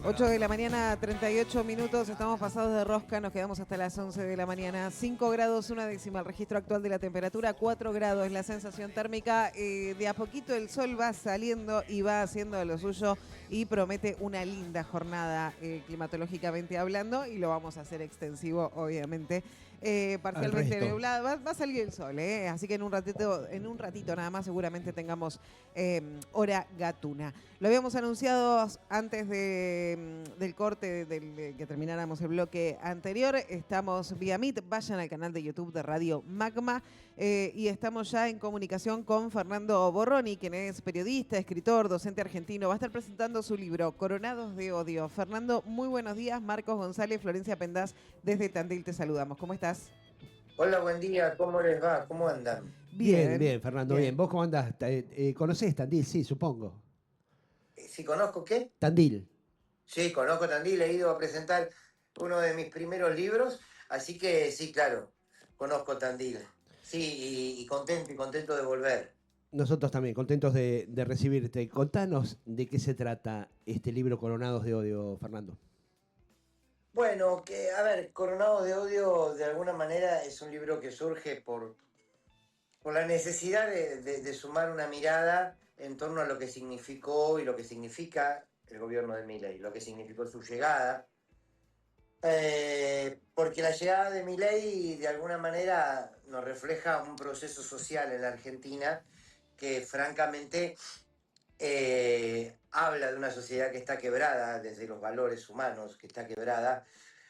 8 de la mañana, 38 minutos, estamos pasados de rosca, nos quedamos hasta las 11 de la mañana. 5 grados, una décima, el registro actual de la temperatura, 4 grados la sensación térmica. De a poquito el sol va saliendo y va haciendo lo suyo y promete una linda jornada climatológicamente hablando, y lo vamos a hacer extensivo, obviamente. Parcialmente nublado, va a salir el sol, así que en un ratito nada más seguramente tengamos hora gatuna. Lo habíamos anunciado antes del corte que termináramos el bloque anterior. Estamos vía Meet, vayan al canal de YouTube de Radio Magma y estamos ya en comunicación con Fernando Borroni, quien es periodista, escritor, docente argentino. Va a estar presentando su libro Coronados de Odio. Fernando, muy buenos días. Marcos González, Florencia Pendaz, desde Tandil te saludamos. ¿Cómo estás? Hola, buen día, ¿cómo les va? ¿Cómo andan? Bien, Fernando, bien. ¿Vos cómo andás? ¿Conocés Tandil? Sí, supongo. ¿Sí conozco qué? Tandil. Sí, conozco Tandil, he ido a presentar uno de mis primeros libros, así que sí, claro, conozco Tandil. Sí, y contento de volver. Nosotros también, contentos de recibirte. Contanos de qué se trata este libro Coronados de Odio, Fernando. Bueno, a ver, Coronado de Odio de alguna manera es un libro que surge por la necesidad de sumar una mirada en torno a lo que significó y lo que significa el gobierno de Milei, lo que significó su llegada. Porque la llegada de Milei de alguna manera nos refleja un proceso social en la Argentina que francamente habla de una sociedad que está quebrada desde los valores humanos, que está quebrada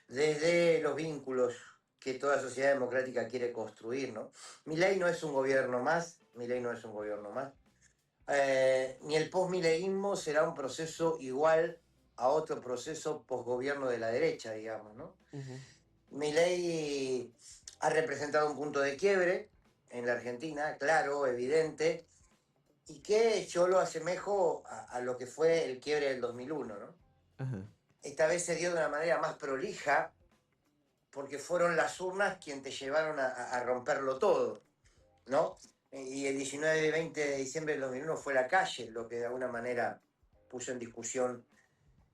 desde los vínculos que toda sociedad democrática quiere construir, ¿no? Milei no es un gobierno más, Milei no es un gobierno más. Ni el post-mileísmo será un proceso igual a otro proceso posgobierno de la derecha, digamos, ¿no? Milei ha representado un punto de quiebre en la Argentina, claro, evidente, y que yo lo asemejo a lo que fue el quiebre del 2001, ¿no? Ajá. Esta vez se dio de una manera más prolija, porque fueron las urnas quienes te llevaron a romperlo todo, ¿no? Y el 19 y 20 de diciembre del 2001 fue la calle lo que de alguna manera puso en discusión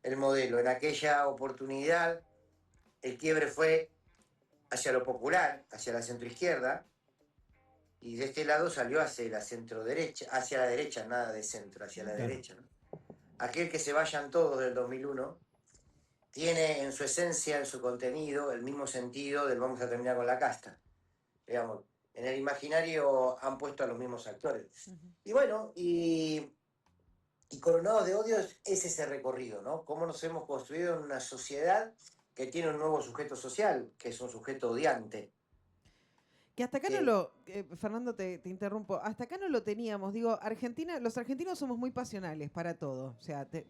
el modelo. En aquella oportunidad el quiebre fue hacia lo popular, hacia la centroizquierda, y de este lado salió hacia la centro-derecha, hacia la derecha, nada de centro, hacia la derecha, ¿no? Aquel que se vayan todos del 2001 tiene en su esencia, en su contenido, el mismo sentido del vamos a terminar con la casta. Digamos, en el imaginario han puesto a los mismos actores. Y bueno, y Coronados de Odio es ese recorrido, ¿no? Cómo nos hemos construido en una sociedad que tiene un nuevo sujeto social, que es un sujeto odiante. Que hasta acá Fernando, te interrumpo, hasta acá no lo teníamos. Digo, Argentina, los argentinos somos muy pasionales para todo. O sea, te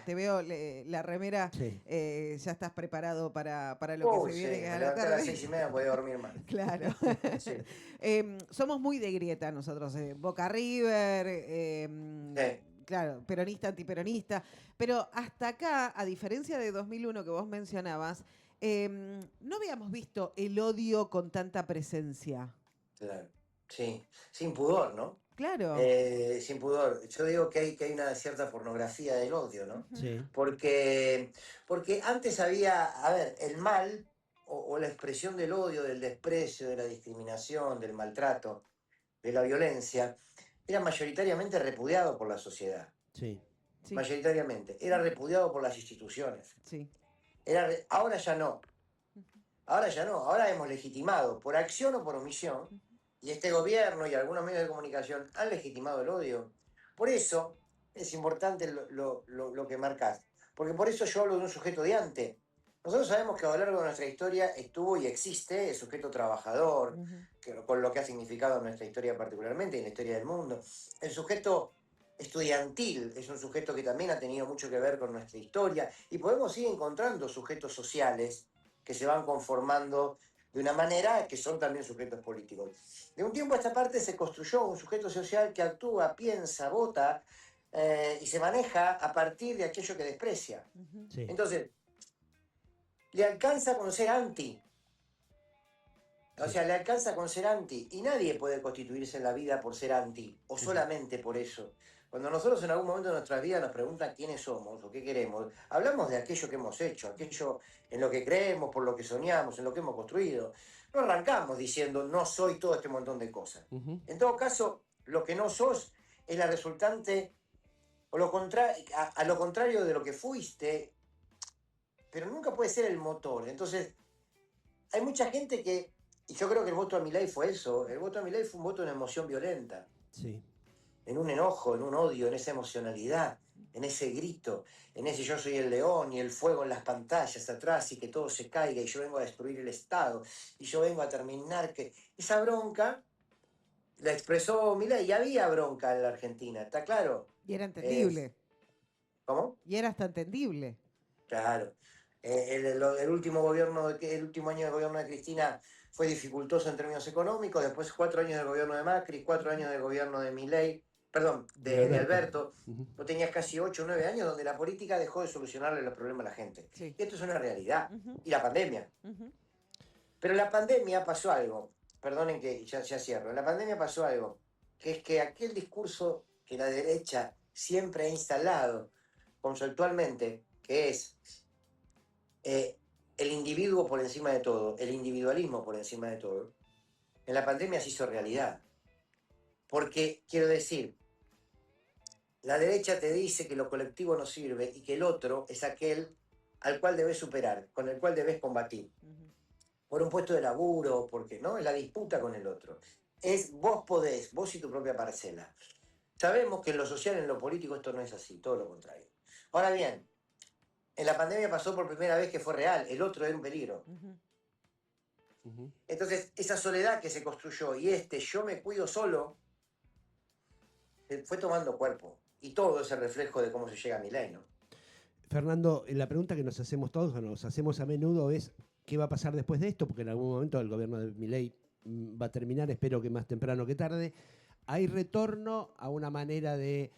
veo la remera, Sí. Ya estás preparado para lo que se Sí, viene me a la levanté a las tarde. 6:30, podía dormir más. Claro. Sí. Somos muy de grieta nosotros, Boca River, Sí. claro, peronista, antiperonista, pero hasta acá, a diferencia de 2001 que vos mencionabas, no habíamos visto el odio con tanta presencia. Claro, sí, sin pudor, ¿no? Claro. Sin pudor. Yo digo que hay una cierta pornografía del odio, ¿no? Sí. Porque antes había, a ver, el mal o la expresión del odio, del desprecio, de la discriminación, del maltrato, de la violencia, era mayoritariamente repudiado por la sociedad. Sí. Sí, Mayoritariamente. Era repudiado por las instituciones. sí. Ahora ya no. Ahora ya no, ahora hemos legitimado, por acción o por omisión, y este gobierno y algunos medios de comunicación han legitimado el odio. Por eso es importante lo que marcás, porque por eso yo hablo de un sujeto odiante. Nosotros sabemos que a lo largo de nuestra historia estuvo y existe el sujeto trabajador, con lo que ha significado en nuestra historia particularmente y en la historia del mundo. El sujeto estudiantil es un sujeto que también ha tenido mucho que ver con nuestra historia, y podemos ir encontrando sujetos sociales que se van conformando de una manera que son también sujetos políticos. De un tiempo a esta parte se construyó un sujeto social que actúa, piensa, vota y se maneja a partir de aquello que desprecia. Sí. Entonces, le alcanza con ser anti. O sea, le alcanza con ser anti y nadie puede constituirse en la vida por ser anti o solamente por eso. Cuando nosotros en algún momento de nuestra vida nos preguntan quiénes somos o qué queremos, hablamos de aquello que hemos hecho, aquello en lo que creemos, por lo que soñamos, en lo que hemos construido. No arrancamos diciendo no soy todo este montón de cosas. En todo caso, lo que no sos es la resultante o a lo contrario de lo que fuiste, pero nunca puede ser el motor. Entonces, hay mucha gente que, y yo creo que el voto a Milei fue eso, el voto a Milei fue un voto en emoción violenta, Sí. en un enojo, en un odio, en esa emocionalidad, en ese grito, en ese yo soy el león y el fuego en las pantallas atrás y que todo se caiga y yo vengo a destruir el Estado y yo vengo a terminar que... Esa bronca la expresó Milei y había bronca en la Argentina, ¿está claro? Y era entendible. ¿Cómo? Y era hasta entendible. Claro. El último gobierno, el último año de gobierno de Cristina fue dificultoso en términos económicos, después 4 años del gobierno de Macri, 4 años del gobierno de Milei, perdón, de Alberto. Vos tenías casi 8 o 9 años donde la política dejó de solucionarle los problemas a la gente. Sí. Y esto es una realidad. Ujú. Y la pandemia. Ujú. Pero en la pandemia pasó algo, perdonen que ya cierro, en la pandemia pasó algo, que es que aquel discurso que la derecha siempre ha instalado conceptualmente, que es el individuo por encima de todo, el individualismo por encima de todo, en la pandemia se hizo realidad. Porque, quiero decir, la derecha te dice que lo colectivo no sirve y que el otro es aquel al cual debes superar, con el cual debes combatir. Ujú. Por un puesto de laburo, porque no, es la disputa con el otro. Es vos podés, vos y tu propia parcela. Sabemos que en lo social, en lo político, esto no es así, todo lo contrario. Ahora bien, en la pandemia pasó por primera vez que fue real, el otro era un peligro. Ujú. Entonces, esa soledad que se construyó y yo me cuido solo, fue tomando cuerpo. Y todo es el reflejo de cómo se llega a Milei, ¿no? Fernando, la pregunta que nos hacemos todos, o nos hacemos a menudo, es ¿qué va a pasar después de esto? Porque en algún momento el gobierno de Milei va a terminar, espero que más temprano que tarde. ¿Hay retorno a una manera de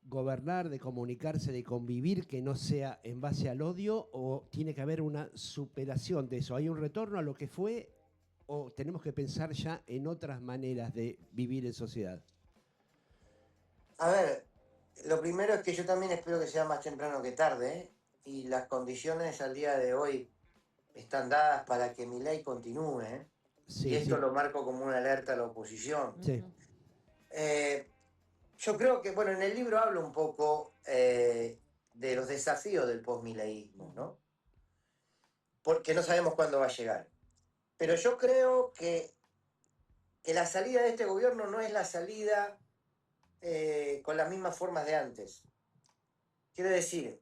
gobernar, de comunicarse, de convivir que no sea en base al odio, o tiene que haber una superación de eso? ¿Hay un retorno a lo que fue o tenemos que pensar ya en otras maneras de vivir en sociedad? A ver, lo primero es que yo también espero que sea más temprano que tarde, ¿eh? Y las condiciones al día de hoy están dadas para que Milei continúe, ¿eh? Sí, Y esto sí. lo marco como una alerta a la oposición. Sí. Yo creo que, bueno, en el libro hablo un poco de los desafíos del post-mileísmo, ¿no? Porque no sabemos cuándo va a llegar. Pero yo creo que la salida de este gobierno no es la salida con las mismas formas de antes. Quiero decir,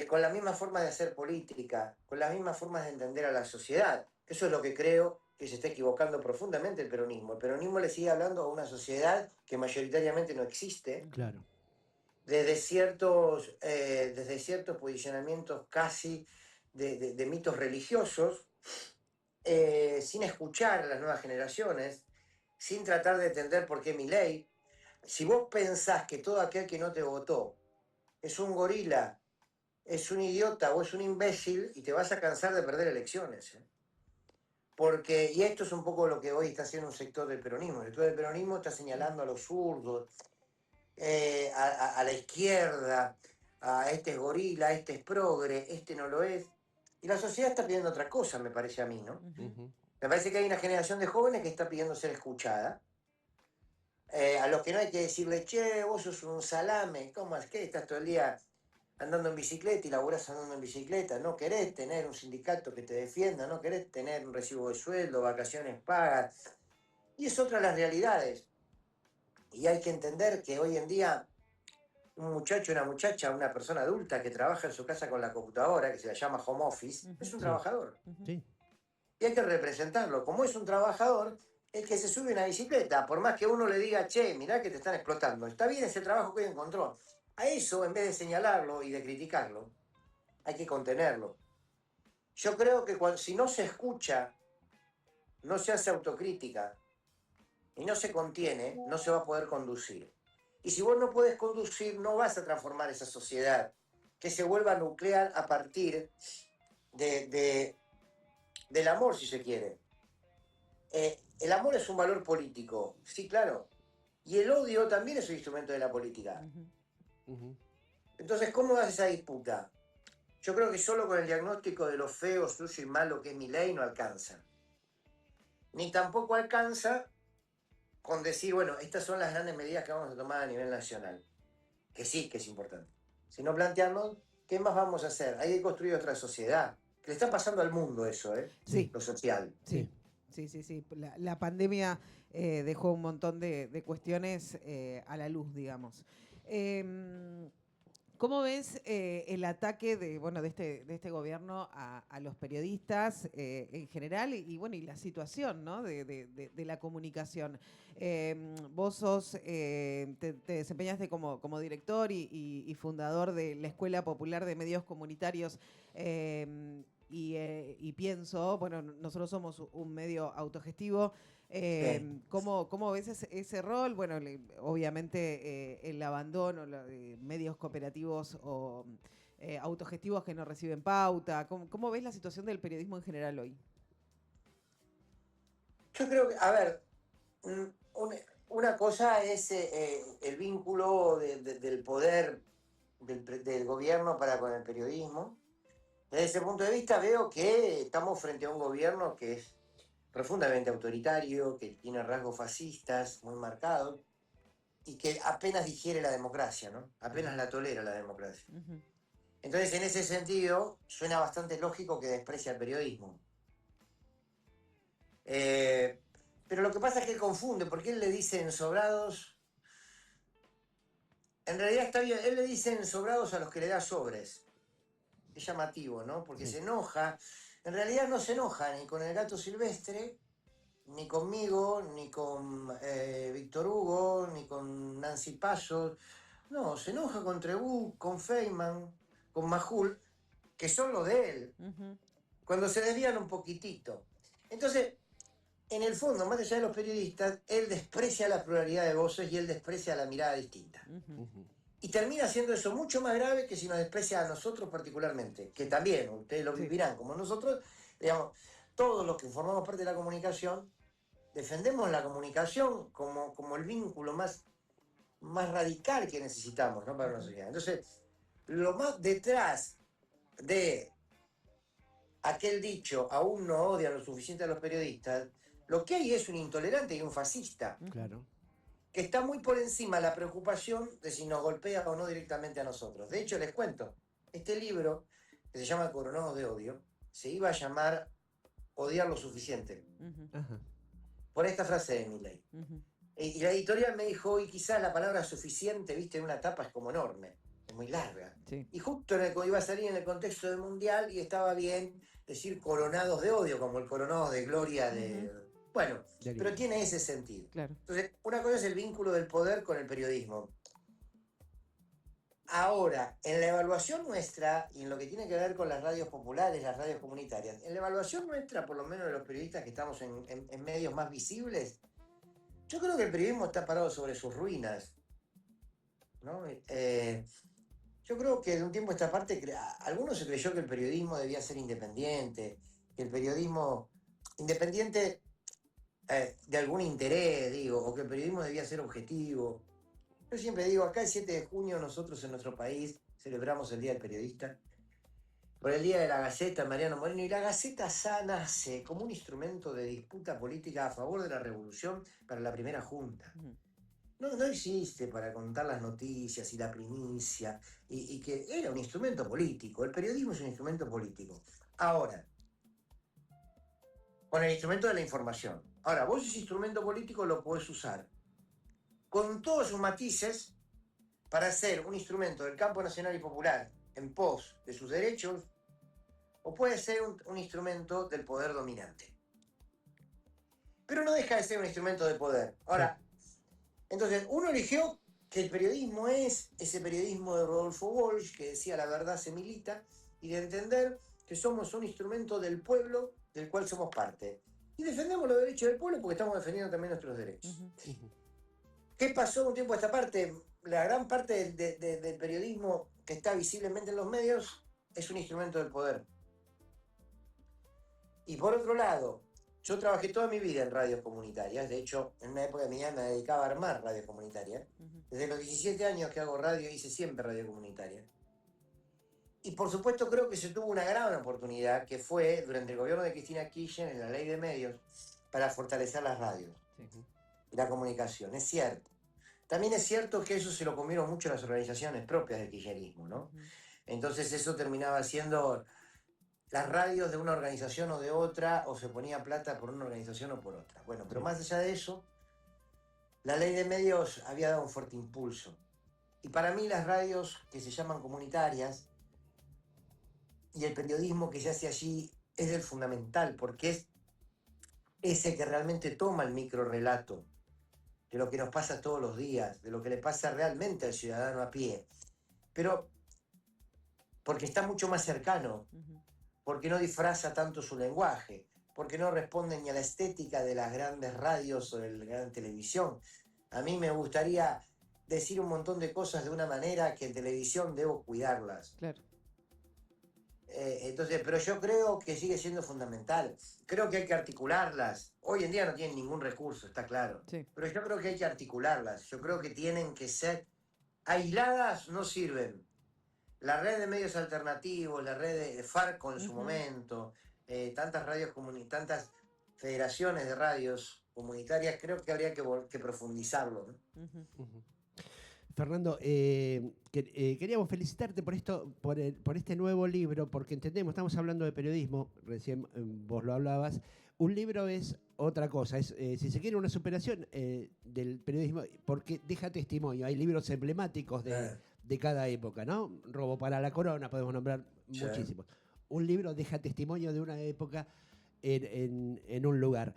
con las mismas formas de hacer política, con las mismas formas de entender a la sociedad. Eso es lo que creo que se está equivocando profundamente el peronismo. El peronismo le sigue hablando a una sociedad que mayoritariamente no existe, Claro. desde ciertos posicionamientos casi de mitos religiosos, sin escuchar a las nuevas generaciones, sin tratar de entender por qué Milei. Si vos pensás que todo aquel que no te votó es un gorila, es un idiota o es un imbécil, y te vas a cansar de perder elecciones. Porque, y esto es un poco lo que hoy está haciendo un sector del peronismo. El sector del peronismo está señalando a los zurdos, a la izquierda, a este es gorila, este es progre, este no lo es. Y la sociedad está pidiendo otra cosa, me parece a mí, ¿no? Ujú. Me parece que hay una generación de jóvenes que está pidiendo ser escuchada. A los que no hay que decirle, che, vos sos un salame, ¿cómo es que estás todo el día andando en bicicleta y laburás andando en bicicleta? No querés tener un sindicato que te defienda, no querés tener un recibo de sueldo, vacaciones pagas. Y es otra de las realidades. Y hay que entender que hoy en día un muchacho, una muchacha, una persona adulta que trabaja en su casa con la computadora, que se la llama home office, es un Sí. trabajador. Sí. Y hay que representarlo. Como es un trabajador, el que se sube a una bicicleta, por más que uno le diga, che, mirá que te están explotando, está bien ese trabajo que hoy encontró. A eso, en vez de señalarlo y de criticarlo, hay que contenerlo. Yo creo que si no se escucha, no se hace autocrítica y no se contiene, no se va a poder conducir. Y si vos no puedes conducir, no vas a transformar esa sociedad que se vuelva nuclear a partir del amor, si se quiere. el amor es un valor político, sí, claro. Y el odio también es un instrumento de la política. Ujú. Entonces, ¿cómo vas esa disputa? Yo creo que solo con el diagnóstico de lo feo, sucio y malo que es Milei no alcanza. Ni tampoco alcanza con decir, bueno, estas son las grandes medidas que vamos a tomar a nivel nacional. Que sí, que es importante. Sino plantearnos, ¿qué más vamos a hacer? Hay que construir otra sociedad. Que le está pasando al mundo eso, Sí, lo social. sí, sí. La pandemia dejó un montón de cuestiones a la luz, digamos. ¿Cómo ves el ataque de este gobierno a los periodistas en general y la situación, ¿no? de la comunicación? Vos te desempeñaste como director y fundador de la Escuela Popular de Medios Comunitarios. Y pienso, bueno, nosotros somos un medio autogestivo. Sí. ¿Cómo ves ese rol? Bueno, obviamente el abandono de medios cooperativos o autogestivos que no reciben pauta. ¿Cómo ves la situación del periodismo en general hoy? Yo creo que, a ver, una cosa es el vínculo del poder del gobierno para con el periodismo. Desde ese punto de vista veo que estamos frente a un gobierno que es profundamente autoritario, que tiene rasgos fascistas muy marcados y que apenas digiere la democracia, ¿no? Apenas la tolera la democracia. Ujú. Entonces, en ese sentido, suena bastante lógico que desprecia el periodismo. Eh, pero lo que pasa es que él confunde, porque él le dice ensobrados. En realidad está bien, él le dice ensobrados a los que le da sobres. Es llamativo, ¿no? Porque Sí. se enoja. En realidad no se enoja ni con el gato silvestre, ni conmigo, ni con Víctor Hugo, ni con Nancy Pasos. No, se enoja con Trebuch, con Feynman, con Majul, que son los de él, Ujú. cuando se desvían un poquitito. Entonces, en el fondo, más allá de los periodistas, él desprecia la pluralidad de voces y él desprecia la mirada distinta. Ujú. Ujú. Y termina siendo eso mucho más grave que si nos desprecia a nosotros particularmente, que también, ustedes lo Sí. vivirán como nosotros, digamos, todos los que formamos parte de la comunicación, defendemos la comunicación como el vínculo más radical que necesitamos, ¿no? Para una sociedad. Entonces, lo más detrás de aquel dicho, aún no odian lo suficiente a los periodistas, lo que hay es un intolerante y un fascista, Claro. que está muy por encima de la preocupación de si nos golpea o no directamente a nosotros. De hecho, les cuento, este libro, que se llama Coronados de Odio, se iba a llamar Odiar lo suficiente, Ujú. Ajá. por esta frase de Milei. Ujú. Y la editorial me dijo, y quizás la palabra suficiente, viste, en una tapa es como enorme, es muy larga. Sí. Y justo iba a salir en el contexto del Mundial y estaba bien decir coronados de odio, como el coronado de gloria de... Bueno, De pero Lima. tiene ese sentido. Claro. Entonces, una cosa es el vínculo del poder con el periodismo. Ahora, en la evaluación nuestra, y en lo que tiene que ver con las radios populares, las radios comunitarias, en la evaluación nuestra, por lo menos de los periodistas que estamos en medios más visibles, yo creo que el periodismo está parado sobre sus ruinas, ¿no? Yo creo que de un tiempo a esta parte, algunos se creyó que el periodismo debía ser independiente, que el periodismo independiente de algún interés, digo, o que el periodismo debía ser objetivo. Yo siempre digo, acá el 7 de junio nosotros en nuestro país celebramos el Día del Periodista, por el Día de la Gaceta, Mariano Moreno, y la Gaceta nace como un instrumento de disputa política a favor de la revolución para la primera junta. Ujú. No existe para contar las noticias y la primicia, y que era un instrumento político. El periodismo es un instrumento político. Ahora, con el instrumento de la información. Ahora, vos ese instrumento político lo podés usar con todos sus matices para ser un instrumento del campo nacional y popular en pos de sus derechos, o puede ser un instrumento del poder dominante. Pero no deja de ser un instrumento de poder. Ahora, entonces, uno eligió que el periodismo es ese periodismo de Rodolfo Walsh, que decía la verdad se milita, y de entender que somos un instrumento del pueblo del cual somos parte. Y defendemos los derechos del pueblo porque estamos defendiendo también nuestros derechos. Ujú. ¿Qué pasó de un tiempo a esta parte? La gran parte del periodismo que está visiblemente en los medios es un instrumento del poder. Y por otro lado, Yo trabajé toda mi vida en radios comunitarias. De hecho, en una época de mi vida me dedicaba a armar radios comunitarias. Desde los 17 años que hago radio, hice siempre radio comunitaria. Y por supuesto creo que se tuvo una gran oportunidad, que fue durante el gobierno de Cristina Kirchner en la ley de medios, para fortalecer las radios y la comunicación. Es cierto. También es cierto que eso se lo comieron mucho las organizaciones propias del kirchnerismo, ¿no? Entonces eso terminaba siendo las radios de una organización o de otra, o se ponía plata por una organización o por otra. Bueno, pero más allá de eso, la ley de medios había dado un fuerte impulso. Y para mí las radios que se llaman comunitarias y el periodismo que se hace allí es el fundamental, porque es ese que realmente toma el microrrelato de lo que nos pasa todos los días, de lo que le pasa realmente al ciudadano a pie. Pero porque está mucho más cercano, porque no disfraza tanto su lenguaje, porque no responde ni a la estética de las grandes radios o de la gran televisión. A mí me gustaría decir un montón de cosas de una manera que en televisión debo cuidarlas. Claro. Entonces, pero yo creo que sigue siendo fundamental. Creo que hay que articularlas. Hoy en día no tienen ningún recurso, está claro. Sí. Pero yo creo que hay que articularlas. Yo creo que tienen que ser aisladas, no sirven. La red de medios alternativos, la red de Farco en su momento, tantas radios tantas federaciones de radios comunitarias, creo que habría que profundizarlo, ¿no? Fernando, queríamos felicitarte por esto, por este nuevo libro, porque entendemos, estamos hablando de periodismo, recién vos lo hablabas. Un libro es otra cosa, es, si se quiere, una superación del periodismo, porque deja testimonio. Hay libros emblemáticos de cada época, ¿no? Robo para la Corona, podemos nombrar muchísimos. Un libro deja testimonio de una época en un lugar.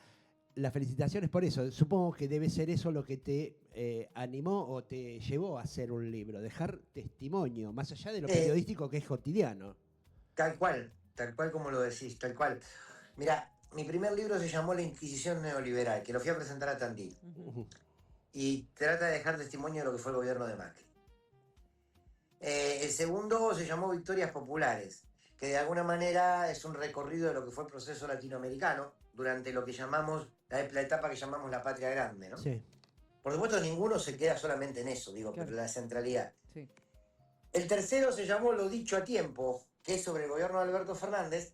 Las felicitaciones por eso. Supongo que debe ser eso lo que te animó o te llevó a hacer un libro, dejar testimonio, más allá de lo periodístico que es cotidiano. Tal cual como lo decís, tal cual. Mira, mi primer libro se llamó La Inquisición Neoliberal, que lo fui a presentar a Tandil. Y trata de dejar testimonio de lo que fue el gobierno de Macri. El segundo se llamó Victorias Populares, que de alguna manera es un recorrido de lo que fue el proceso latinoamericano durante lo que llamamos, la etapa que llamamos la patria grande, ¿no? Sí. Por supuesto, ninguno se queda solamente en eso, digo, Claro. pero la centralidad. Sí. El tercero se llamó Lo Dicho a Tiempo, que es sobre el gobierno de Alberto Fernández,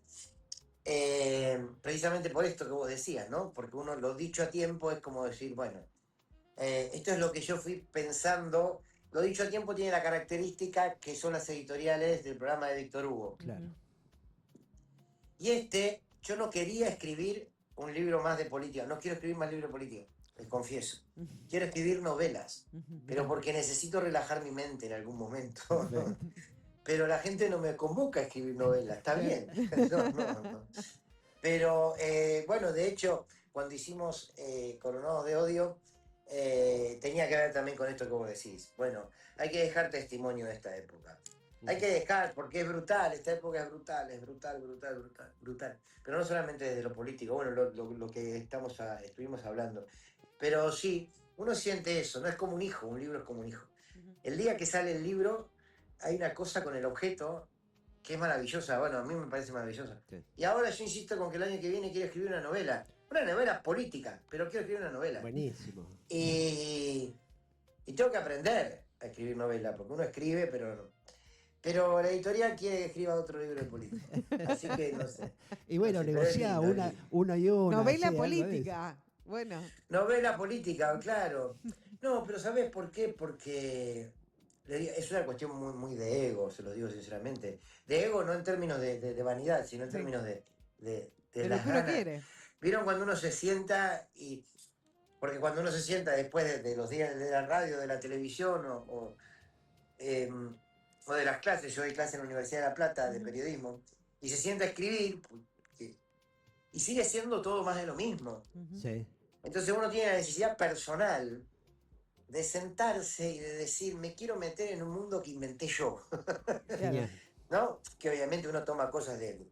precisamente por esto que vos decías, ¿no? Porque uno, lo dicho a tiempo es como decir, bueno, esto es lo que yo fui pensando. Lo dicho a tiempo tiene la característica que son las editoriales del programa de Víctor Hugo. Claro. Y yo no quería escribir un libro más de política, no quiero escribir más libros de política, les confieso. Quiero escribir novelas, pero porque necesito relajar mi mente en algún momento. Pero la gente no me convoca a escribir novelas, está bien. No. Pero bueno, de hecho, cuando hicimos Coronados de Odio, tenía que ver también con esto que vos decís. Bueno, hay que dejar testimonio de esta época. Hay que dejar, porque es brutal, esta época es brutal. Pero no solamente desde lo político, bueno, lo que estuvimos hablando. Pero sí, uno siente eso, no es como un hijo, un libro es como un hijo. El día que sale el libro, hay una cosa con el objeto que es maravillosa, bueno, a mí me parece maravillosa. Sí. Y ahora yo insisto con que el año que viene quiero escribir una novela política, pero quiero escribir una novela. Buenísimo. Y tengo que aprender a escribir novela, porque uno escribe, pero la editorial quiere que escriba otro libro de política. Así que no sé. Y bueno, no sé, negociá uno y uno. Novela política. Bueno. Novela política, claro. No, pero ¿sabés por qué? Porque es una cuestión muy, muy de ego, se lo digo sinceramente. De ego no en términos de vanidad, sino en términos de las ganas. Quiere. ¿Vieron cuando uno se sienta porque cuando uno se sienta después de los días de la radio, de la televisión o de las clases, yo doy clase en la Universidad de La Plata de periodismo, y se sienta a escribir, y sigue siendo todo más de lo mismo. Sí. Entonces uno tiene la necesidad personal de sentarse y de decir, me quiero meter en un mundo que inventé yo. ¿No? Que obviamente uno toma cosas de él.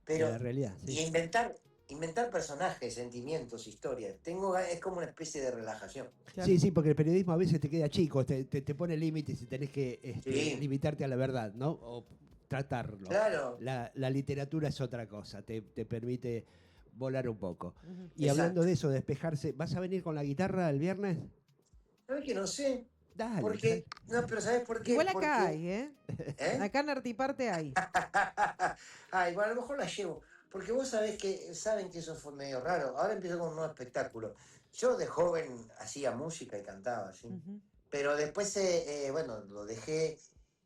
Pero, de la realidad, sí. Y inventar personajes, sentimientos, historias, es como una especie de relajación. Claro. Sí, porque el periodismo a veces te queda chico, te pone límites y tenés que limitarte a la verdad, ¿no? O tratarlo. Claro. La literatura es otra cosa, te permite volar un poco. Ujú. Y hablando de eso, despejarse, ¿vas a venir con la guitarra el viernes? ¿Sabes que no sé? Dale, Porque, no, pero ¿sabes por qué? Igual acá Porque, hay, ¿eh? ¿eh? Acá en Artiparte hay. Ay, bueno, a lo mejor la llevo. Porque vos sabés que, saben que eso fue medio raro. Ahora empiezo con un nuevo espectáculo. Yo de joven hacía música y cantaba, ¿sí? Ujú. Pero después, bueno, lo dejé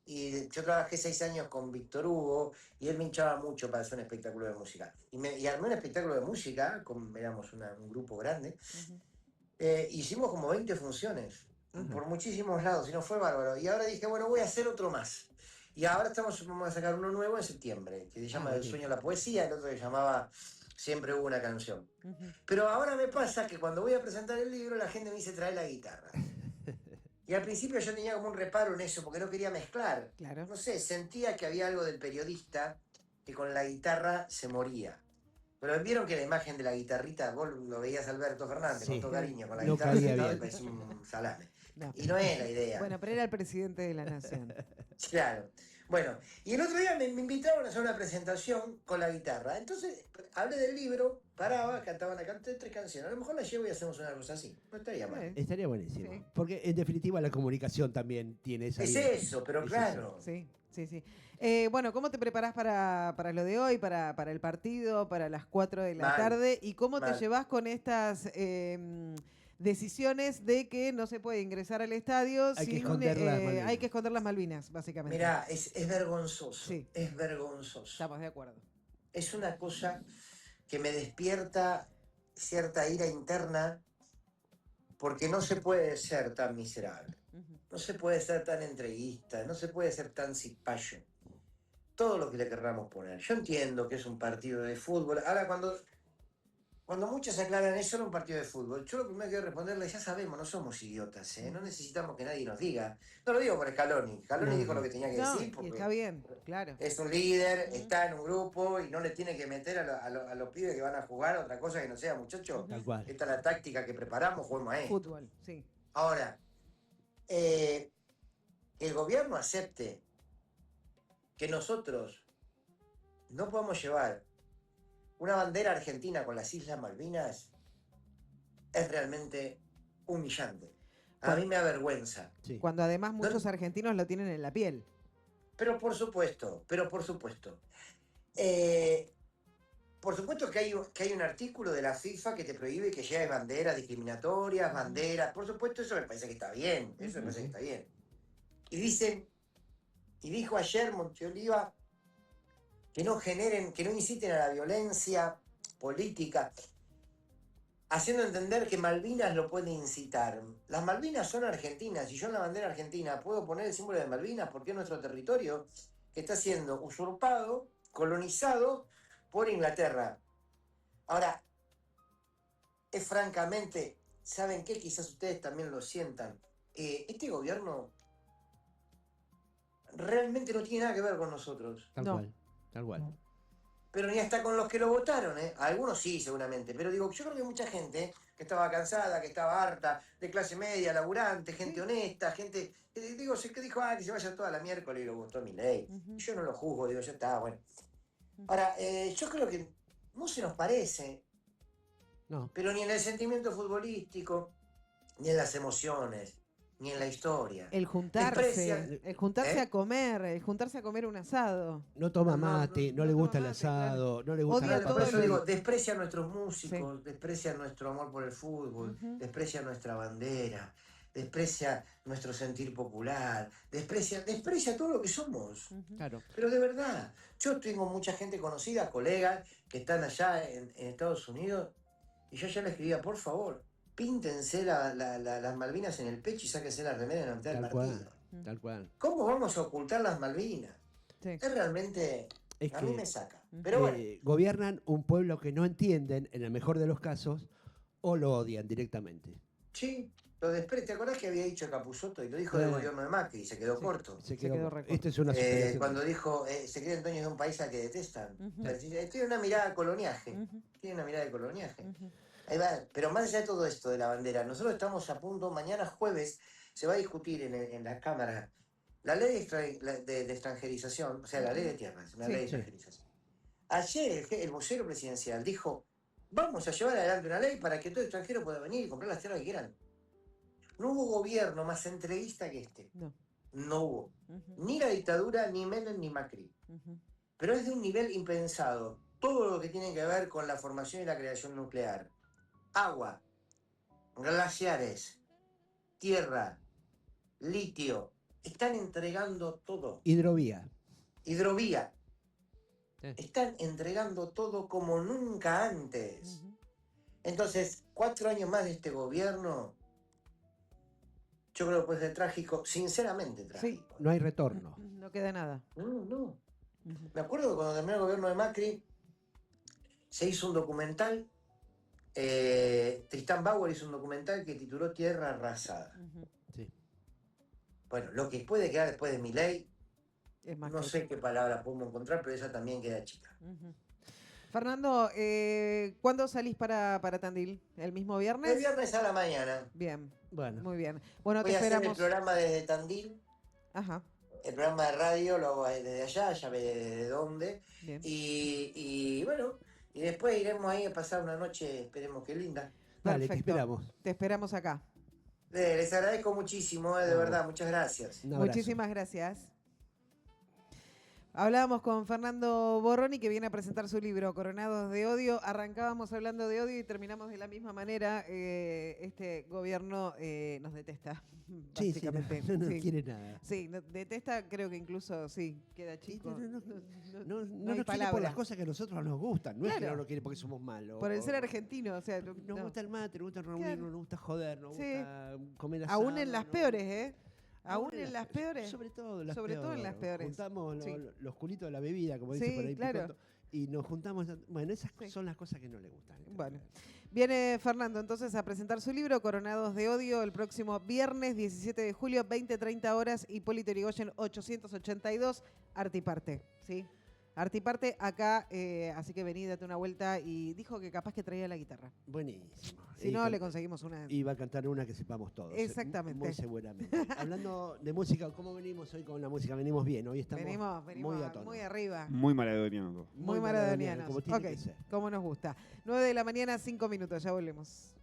y yo trabajé 6 años con Víctor Hugo y él me hinchaba mucho para hacer un espectáculo de música. Y armé un espectáculo de música, éramos un grupo grande. Ujú. Hicimos como 20 funciones Ajá. por muchísimos lados y no fue bárbaro. Y ahora dije, bueno, voy a hacer otro más. Y ahora vamos a sacar uno nuevo en septiembre, que se llama El buenísimo. sueño de la poesía, el otro que llamaba Siempre hubo una canción. Ujú. Pero ahora me pasa que cuando voy a presentar el libro, la gente me dice, trae la guitarra. Y al principio yo tenía como un reparo en eso, porque no quería mezclar. Claro. No sé, sentía que había algo del periodista que con la guitarra se moría. Pero vieron que la imagen de la guitarrita, vos lo veías a Alberto Fernández con Sí. todo cariño, con la No guitarra cabía sentado y bien. parecía un salame. No. Y no es la idea. Bueno, pero era el presidente de la nación. Claro. Bueno, y el otro día me invitaron a hacer una presentación con la guitarra. Entonces, hablé del libro, paraba, cantaba una canté 3 canciones. A lo mejor la llevo y hacemos una cosa así. No estaría mal. Estaría buenísimo. Sí. Porque en definitiva la comunicación también tiene esa Es vía. eso, pero Es claro. Sí, sí, sí. Bueno, ¿cómo te preparás para lo de hoy, para el partido, para las 4 de la Mal, tarde? ¿Y cómo te mal. llevas con estas decisiones de que no se puede ingresar al estadio Hay que sin... esconder las Malvinas. hay que esconder las Malvinas, básicamente. Mirá, es vergonzoso. Sí. Es vergonzoso. Estamos de acuerdo. Es una cosa que me despierta cierta ira interna porque no se puede ser tan miserable. Ujú. No se puede ser tan entreguista, no se puede ser tan cipayo. Todo lo que le querramos poner. Yo entiendo que es un partido de fútbol. Ahora, cuando muchos aclaran eso, era un partido de fútbol, yo lo primero que quiero responderle, ya sabemos, no somos idiotas, ¿eh? No necesitamos que nadie nos diga. No lo digo por Scaloni. Scaloni No, dijo no. lo que tenía que No, decir y porque está bien, claro. es un líder, Ujú. está en un grupo y no le tiene que meter a los pibes que van a jugar otra cosa que no sea, muchachos. Tal cual. Esta es la táctica que preparamos, juguemos a esto. Fútbol, sí. Ahora, que el gobierno acepte que nosotros no podemos llevar una bandera argentina con las Islas Malvinas es realmente humillante. A mí me avergüenza. Sí. Cuando además muchos argentinos lo tienen en la piel. Pero por supuesto. Por supuesto que hay un artículo de la FIFA que te prohíbe que lleves banderas discriminatorias, banderas. Por supuesto, eso me parece que está bien. Eso me parece que está bien. Y dijo ayer Monteoliva que no inciten a la violencia política, haciendo entender que Malvinas lo puede incitar. Las Malvinas son argentinas y yo en la bandera argentina puedo poner el símbolo de Malvinas porque es nuestro territorio que está siendo usurpado, colonizado por Inglaterra. Ahora, es francamente, ¿saben qué? Quizás ustedes también lo sientan. Este gobierno realmente no tiene nada que ver con nosotros. Tal No. cual. Tal cual. Pero ni hasta con los que lo votaron, ¿eh? Algunos sí, seguramente. Pero digo, yo creo que hay mucha gente que estaba cansada, que estaba harta, de clase media, laburante, gente honesta, gente. Digo, que dijo, que se vaya toda la miércoles y lo votó Milei. Ujú. Yo no lo juzgo, digo, ya está, bueno. Ahora, yo creo que no se nos parece, No. pero ni en el sentimiento futbolístico, ni en las emociones, ni en la historia. El juntarse, Desprecian- el juntarse ¿Eh? a comer, el juntarse a comer un asado. No toma No, no, mate, no, no le no gusta toma el mate, claro. asado, no le gusta Odia la todo Por eso el- digo, desprecian nuestros músicos, desprecian nuestro amor por el fútbol, Ujú. desprecia nuestra bandera, desprecia nuestro sentir popular, desprecia todo lo que somos. Ujú. Claro. Pero de verdad, yo tengo mucha gente conocida, colegas, que están allá en Estados Unidos, y yo ya le escribía, por favor, píntense las Malvinas en el pecho y sáquense la remera en la mitad del Tal partido. cual. Tal cual. ¿Cómo vamos a ocultar las Malvinas? Sí. Es realmente, Es a mí que me saca. Pero bueno. gobiernan un pueblo que no entienden, en el mejor de los casos, o lo odian directamente. Sí, lo desprecia. ¿Te acordás que había dicho Capusotto y lo dijo del gobierno de Macri y se quedó Sí. corto? Se quedó quedó. recorto. Esta es una superación. Cuando dijo, se creen dueños de un país al que detestan. Ujú. Tiene una mirada de coloniaje. Ujú. Tiene una mirada de coloniaje. Ujú. Ahí va. Pero más allá de todo esto de la bandera, nosotros estamos a punto, mañana jueves se va a discutir en la Cámara la ley de extranjerización, o sea, la ley de tierras, una Sí. ley de Sí. extranjerización. Ayer el vocero presidencial dijo vamos a llevar adelante una ley para que todo extranjero pueda venir y comprar las tierras que quieran. No hubo gobierno más entreguista que este. No. No hubo. Ni la dictadura, ni Menem, ni Macri. Pero es de un nivel impensado. Todo lo que tiene que ver con la formación y la creación nuclear. Agua, glaciares, tierra, litio. Están entregando todo. Hidrovía. Hidrovía. Están entregando todo como nunca antes. Entonces, 4 años más de este gobierno, yo creo que puede ser trágico, sinceramente trágico. Sí, no hay retorno. No queda nada. No. Me acuerdo que cuando terminó el gobierno de Macri, se hizo un documental, Tristán Bauer hizo un documental que tituló Tierra Arrasada. Sí. Bueno, lo que puede quedar después de Milei, no sé chica. qué palabra podemos encontrar, pero esa también queda chica. Fernando, ¿cuándo salís para Tandil? ¿El mismo viernes? El viernes a la mañana. Bien, Bueno. muy bien. Bueno, Voy te a hacer el esperamos. programa desde Tandil. Ajá, El programa de radio lo hago desde allá, ya ve desde dónde. bien. Y bueno, y después iremos ahí a pasar una noche, esperemos que linda. Dale, te Perfecto. esperamos. Te esperamos acá. Les agradezco muchísimo, de verdad, muchas gracias. Un abrazo. Muchísimas gracias. Hablábamos con Fernando Borroni, que viene a presentar su libro, Coronados de Odio. Arrancábamos hablando de odio y terminamos de la misma manera. Este gobierno nos detesta, Sí, básicamente. no Sí. quiere nada. Sí, detesta, creo que incluso, sí, queda chico. No hay nos quiere por palabra. las cosas que a nosotros nos gustan. No es que Claro. no lo quiere porque somos malos. Por el ser argentino, o sea, Nos no. gusta el mate, nos gusta reunirnos, Claro. nos gusta joder, nos Sí. gusta comer asado. Aún en las ¿no? peores, ¿eh? Aún en las peores. Sobre todo en las Sobre todo en las peores. Juntamos Sí. los culitos de la bebida, como dice Sí, por ahí claro. Picotto, y nos juntamos. Bueno, esas Sí. son las cosas que no le gustan. Bueno. Viene Fernando entonces a presentar su libro, Coronados de Odio, el próximo viernes 17 de julio, 20-30 horas, Hipólito Yrigoyen 882, Artiparte, ¿sí? Artiparte acá, así que vení, date una vuelta, y dijo que capaz que traía la guitarra. Buenísimo. Si no, le conseguimos una. Y va a cantar una que sepamos todos. Exactamente. Muy seguramente. Hablando de música, ¿cómo venimos hoy con la música? Venimos bien, hoy estamos Venimos muy a tono. muy arriba. Muy maradoniano. Muy maradonianos. como tiene Ok, que ser. como nos gusta. 9 de la mañana, 5 minutos, ya volvemos.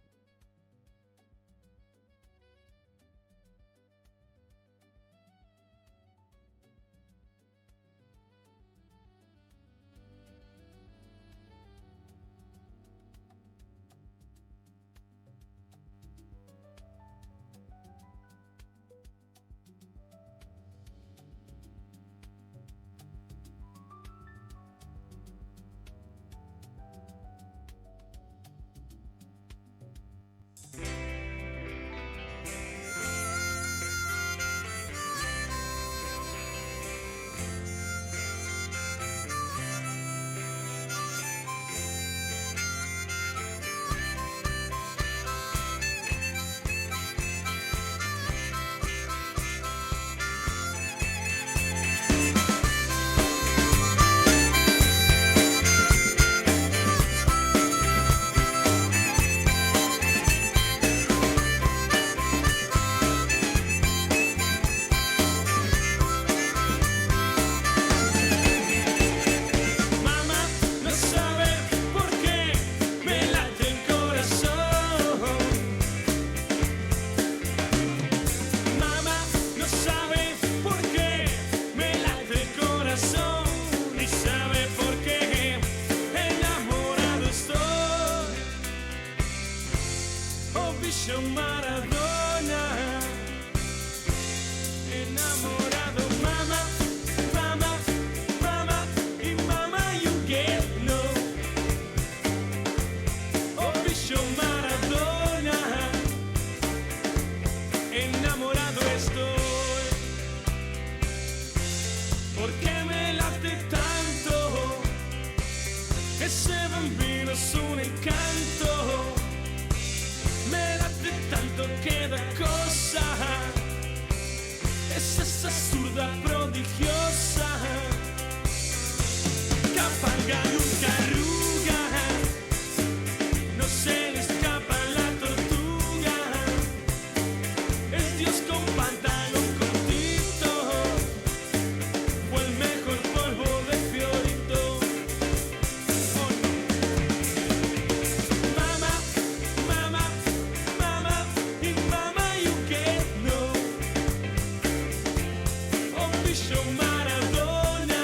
Bicho Maradona,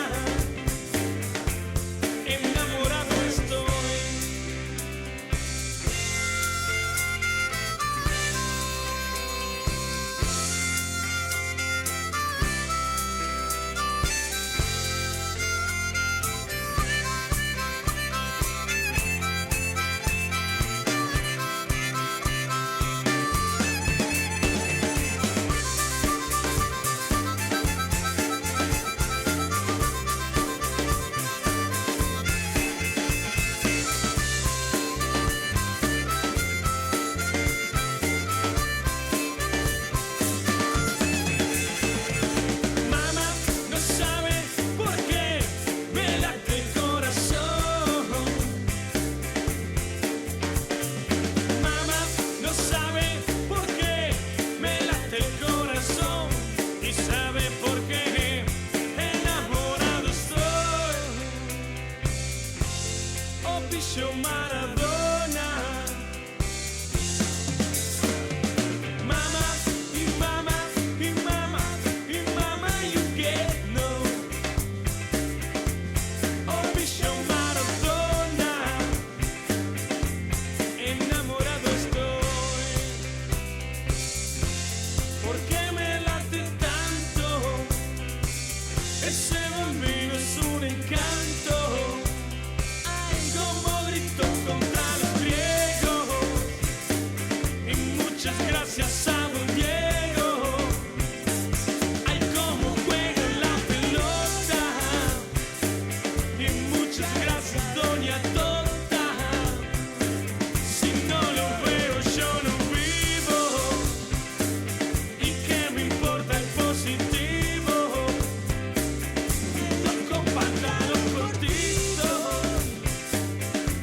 enamorado estoy. Mamá no sabe por qué me late el corazón. Mamá no sabe por qué me late el corazón. Y sabe por qué enamorado estoy. Oh, Bicho Maradona. Mama, y mama, y mama, y mama, you get no. Oh, Bicho Maradona, enamorado estoy. ¿Por qué me late tanto? Ese bambino es un encanto. Ay, como grito contra los griegos. Y muchas gracias a Don Diego. Ay, cómo juega la pelota. Y muchas gracias, Doña Tota. Si no lo veo, yo no vivo. ¿Y qué me importa el positivo? Con pantalón cortito.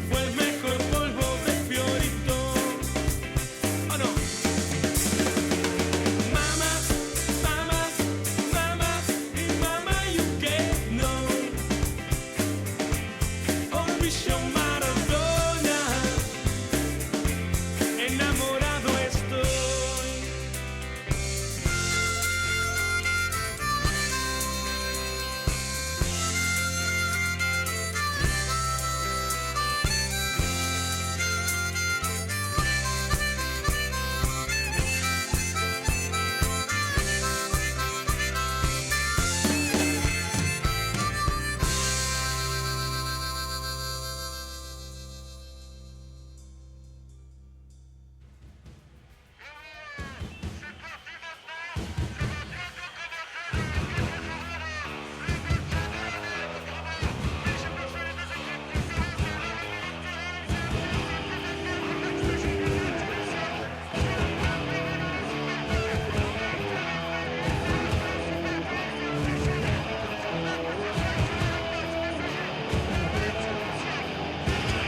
Fue el mejor polvo de Fiorito. ¿O no? Mama, mama, mama, y mama, you get no. Oh, Bicho Maradona, enamorado estoy.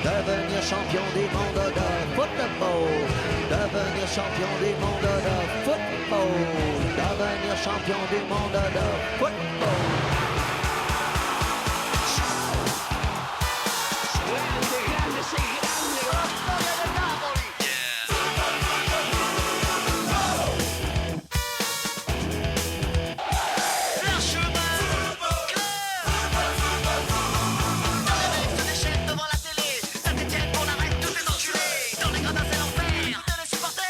Devenir champion du monde de football. Devenir champion du monde de football. Devenir champion du monde de football. Grande, grande, sei grande. La storia del Napoli. La chemin. Dans les mecs des chaînes devant la télé, ça détient qu'on arrête tous les enculés. Dans les gradins c'est l'enfer, de les supporters.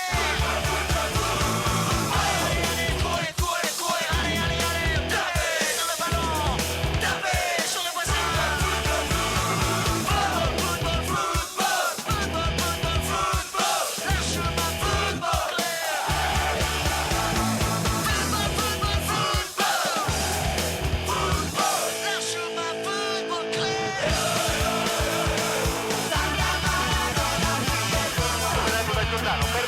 Allez, allez, courez, courez, courez, allez, allez, allez. Tapez dans le ballon, tapez sur le voisin. Football, football, football, football, football, football. La chemin football. Football, football, football. Football, la chemin football clair. Potrebbe tornare, però